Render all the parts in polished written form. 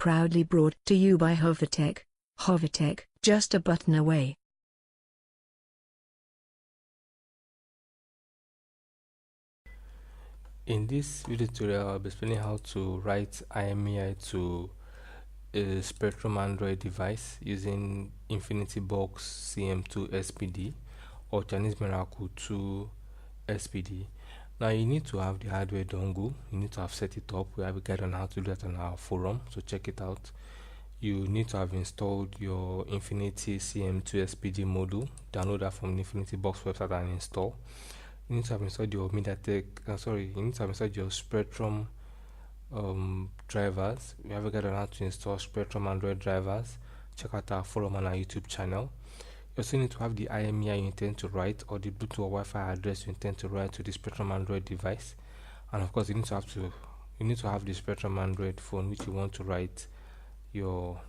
proudly brought to you by Hovertech. Hovertech, just a button away. In this video tutorial, I'll be explaining how to write IMEI to a Spectrum Android device using InfinityBox CM2 SPD or Chinese Miracle 2 SPD. Now you need to have the hardware dongle, you need to have set it up. We have a guide on how to do that on our forum, so check it out. You need to have installed your Infinity CM2 SPD module, download that from the InfinityBox website and install. You need to have installed your MediaTek, you need to have installed your Spectrum drivers. We have a guide on how to install Spectrum Android drivers. Check out our forum and our YouTube channel. You also need to have the IMEI you intend to write or the Bluetooth or Wi-Fi address you intend to write to the Spectrum Android device. And of course, you need to have the Spectrum Android phone which you want to write your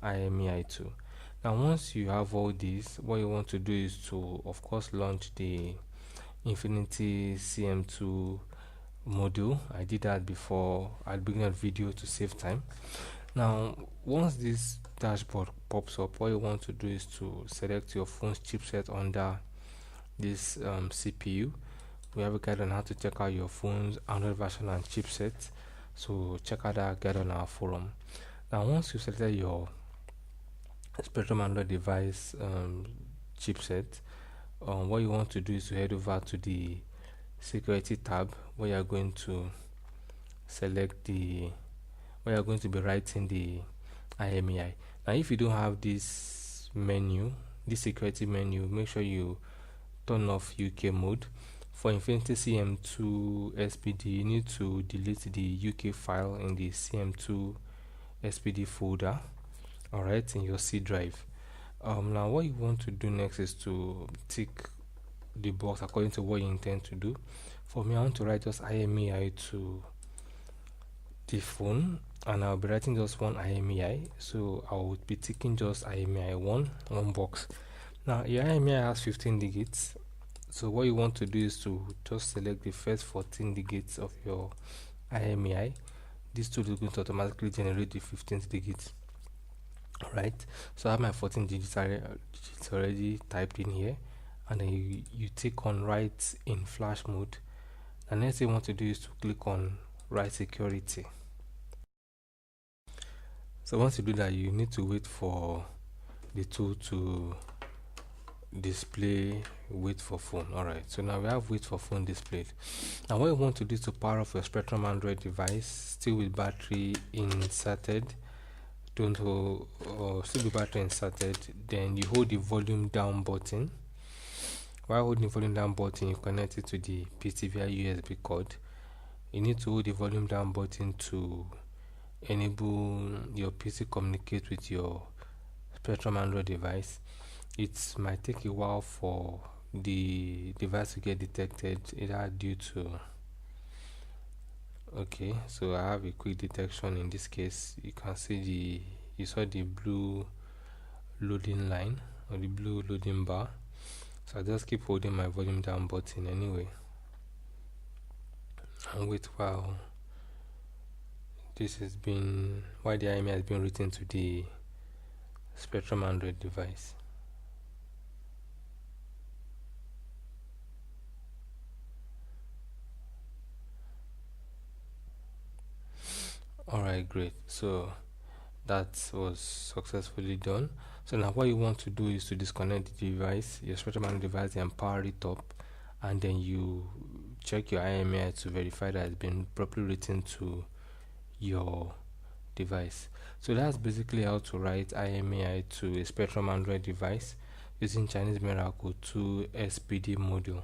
IMEI to. Now, once you have all these, what you want to do is to, of course, launch the Infinity CM2 module. I did that before I began the video to save time. Now, once this dashboard pops up, what you want to do is to select your phone's chipset under this CPU. We have a guide on how to check out your phone's Android version and chipset, so check out that guide on our forum. Now, once you select your Spectrum Android device chipset, what you want to do is to head over to the security tab where you are going to where you are going to be writing the IMEI. Now, if you don't have this security menu, make sure you turn off UK mode. For Infinity CM2 SPD, you need to delete the UK file in the CM2 SPD folder, alright, in your C drive. Now what you want to do next is to tick the box according to what you intend to do. For me, I want to write just IMEI to the phone, and I'll be writing just one IMEI, so I will be ticking just IMEI one box. Now your IMEI has 15 digits, so what you want to do is to just select the first 14 digits of your IMEI. This tool is going to automatically generate the 15th digit. Alright, so I have my 14 digits already typed in here, and then you tick on write in flash mode. The next thing you want to do is to click on write security. So once you do that, you need to wait for the tool to display wait for phone. Alright, so now we have wait for phone displayed. Now what you want to do is to power off your Spectrum Android device, still with battery inserted. Still with battery inserted, then you hold the volume down button. While holding the volume down button, you connect it to the PC via USB cord. You need to hold the volume down button to enable your PC communicate with your Spectrum Android device. It might take a while for the device to get detected, either due to so I have a quick detection. In this case, you can see you saw the blue loading line or the blue loading bar, so I just keep holding my volume down button anyway and wait while the IMEI has been written to the Spectrum Android device. Alright, great. So that was successfully done. So now what you want to do is to disconnect the device, your Spectrum Android device, and power it up, and then you check your IMEI to verify that it's been properly written to your device. So that's basically how to write IMEI to a Spectrum Android device using Chinese Miracle 2 SPD module.